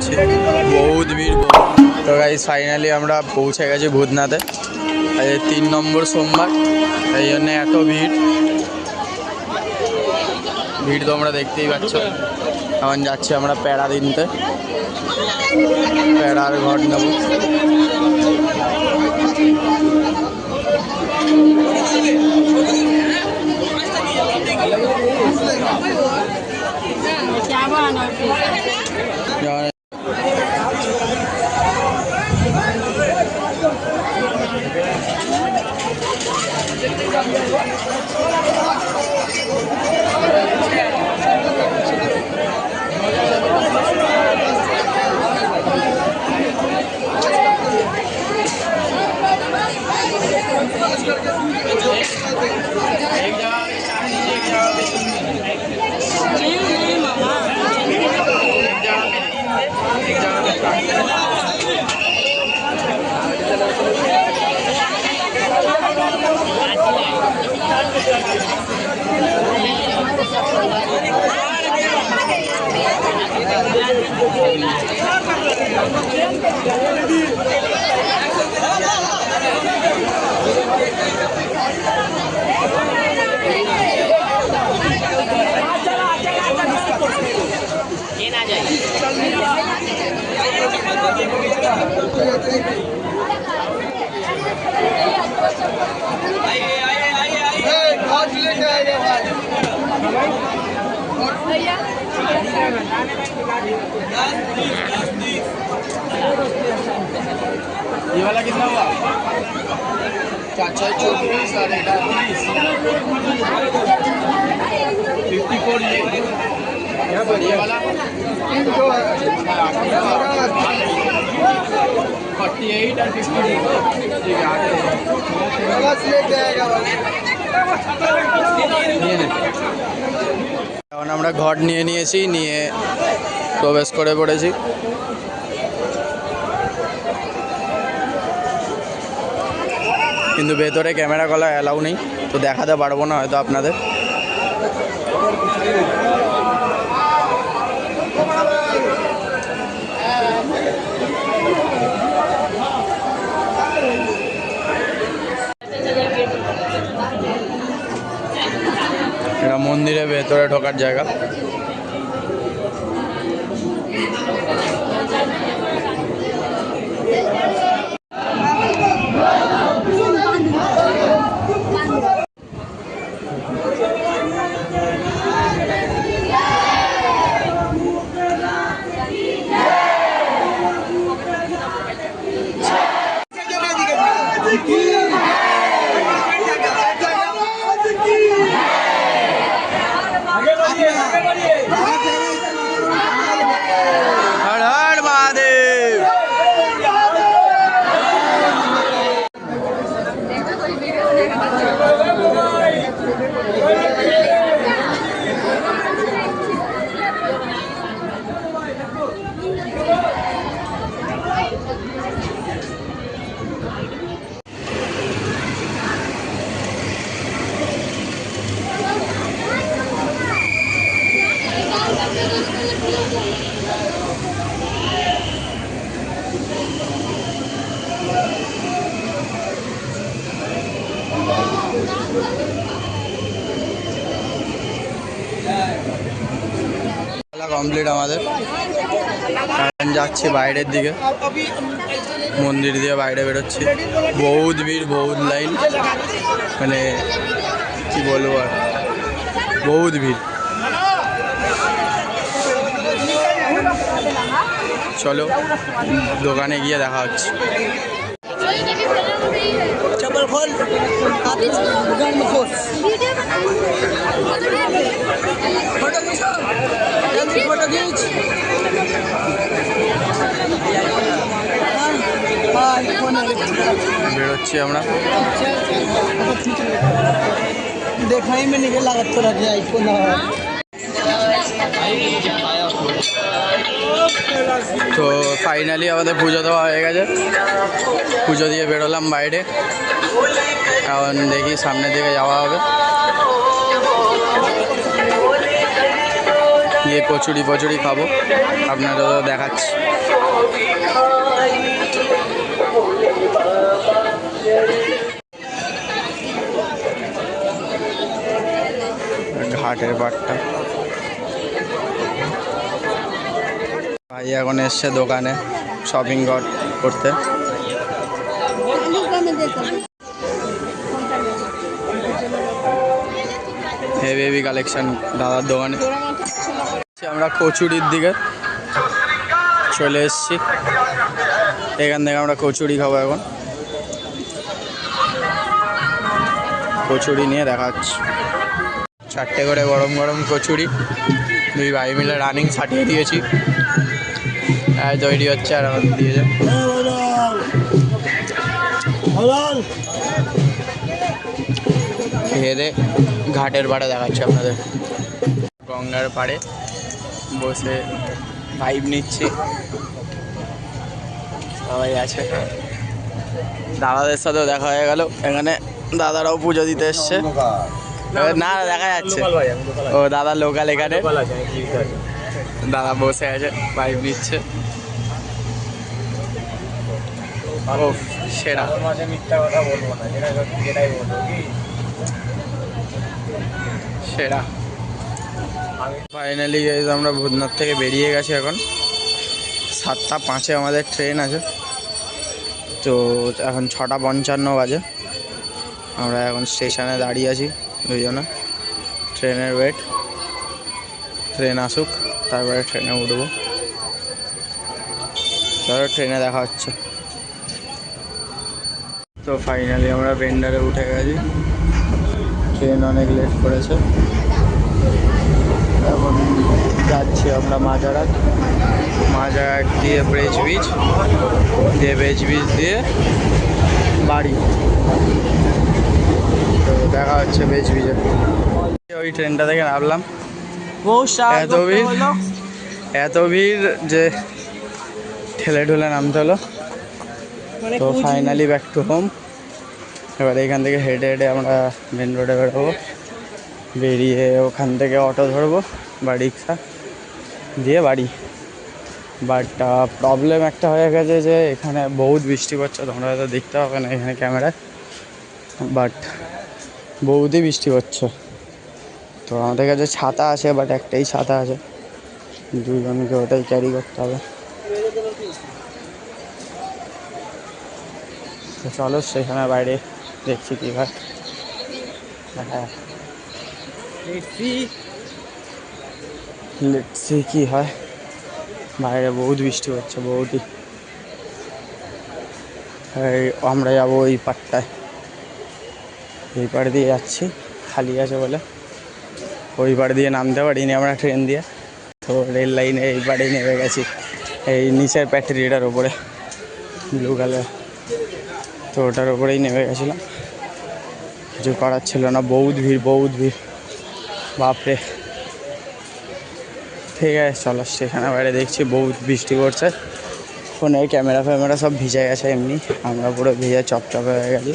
বেরোচ্ছি, বহুত ভিড়। তো গাইস ফাইনালি আমরা পৌঁছে গেছি ভূতনাথে। আজ 3 নম্বর সোমবার, এই জন্য এত ভিড় তোমরা দেখতেই পাচ্ছ। এখন যাচ্ছি আমরা প্যাড়া দিনতে, প্যাড়ার ঘর নেব। ये वाला कितना हुआ? 424 और 54 ये वाला 48 और 50 এখন আমরা ঘট নিয়ে নিয়েছি, নিয়ে প্রবেশ করে পড়েছি। কিন্তু ভেতরে ক্যামেরা করা অ্যালাউ নেই, তো দেখাতে পারবো না হয়তো আপনাদের। এটা মন্দিরের ভেতরে ঢোকার জায়গা। কমপ্লিট আমাদের, যাচ্ছি বাইরের দিকে, মন্দির দিয়ে বাইরে বেরোচ্ছি। বহুত ভিড়, বহুত লাইন, মানে কি বলবো আর, বহুত ভিড়। চলো দোকানে গিয়ে দেখা হচ্ছে। चप्पल खोल, दुकान में खोल, फोटो खींचो, जल्दी फोटो खींच। बेरोচ্ছি আমরা, দেখাই में निकल लागत तो रख आईफोन ना। তো ফাইনালি আমাদের পুজো দেওয়া হয়ে গেছে, পুজো দিয়ে বেরোলাম বাইরে। এখন দেখি সামনের দিকে যাওয়া হবে, গিয়ে কচুরি ফচুরি খাবো, আপনাদেরও দেখাচ্ছি। ঘাটের পাটটা ভাই এখন এসছে দোকানে শপিং করতে। হেভি হেভি কালেকশন দাদার দোকানে। আমরা কচুরির দিকে চলে এসেছি, এখান থেকে আমরা কচুরি খাবো। এখন কচুরি নিয়ে দেখা যাচ্ছে, 4টে করে গরম গরম কচুরি, 2 ভাই মিলে রানিং ছাটিয়ে দিয়েছি, তৈরি হচ্ছে আর আমাদের দিয়ে যায়। খেয়ে দে ঘাটের পাড়ে দেখাচ্ছে আপনাদের, গঙ্গার পাড়ে বসে ভাইব নিচ্ছি, সবাই আছে। দাদাদের সাথেও দেখা হয়ে গেল, এখানে দাদারাও পুজো দিতে এসছে। না দেখা যাচ্ছে ও দাদা লোকাল, এখানে দাদা বসে আছে ভাইব নিচ্ছে। ও সেরা, সেরা। ফাইনালি আমরা ভূতনাথ থেকে বেরিয়ে গেছি, এখন 7টা 5-এ আমাদের ট্রেন আছে। তো এখন 6টা 55 বাজে, আমরা এখন স্টেশনে দাঁড়িয়ে আছি দুজনে, ট্রেনের ওয়েট, ট্রেন আসুক তারপরে ট্রেনে উঠবো, তারপরে ট্রেনে দেখা হচ্ছে। তো ফাইনালি আমরা ভেন্ডারে উঠে গেছি, ট্রেন অনেক লেট করেছে। এখন যাচ্ছি আমরা মাঝারাট দিয়ে ব্রিজ দিয়ে বাড়ি। তো দেখা হচ্ছে ব্রিজে। ওই ট্রেনটা থেকে নামলাম, এত ভিড় যে ঠেলে ঠুলে নামতে হলো। তো ফাইনালি ব্যাক টু হোম। এবার এখান থেকে হেঁটে হেঁটে আমরা মেন রোডে বেরোবো, বেরিয়ে ওখান থেকে অটো ধরবো বা রিক্সা দিয়ে বাড়ি। বাট প্রবলেম একটা হয়ে গেছে যে এখানে বহুত বৃষ্টি পড়ছে, তোমরা হয়তো দেখতে পাবে না এখানে ক্যামেরায়, বাট বহুতই বৃষ্টি পড়ছে। তো আমাদের কাছে ছাতা আছে, বাট একটাই ছাতা আছে, দুজনকে ওটাই ক্যারি করতে হবে। তো চলো সেখানে বাইরে দেখছি কী হয়। হ্যাঁ লেটসি কী হয়, বাইরে বহুত বৃষ্টি হচ্ছে, বহুতই। আমরা যাবো এই পাড়টায়, এই পাড় দিয়ে যাচ্ছি, খালি আছে বলে ওই পাড় দিয়ে নামতে পারিনি আমরা ট্রেন দিয়ে। তো রেল লাইনে এই পাড়েই নেমে গেছি, এই নিচের প্যাট্রিটার ওপরে ব্লু কালার, তো ওটার ওপরেই নেমে গেছিলাম, কিছু করার ছিল না। বহুত ভিড় বাপরে। ঠিক আছে চলো সেখানে বাইরে দেখছি বহুত বৃষ্টি পড়ছে, ফোনের ক্যামেরা ফ্যামেরা সব ভিজে গেছে, এমনি আমরা পুরো ভিজে চপচপে হয়ে গেছি।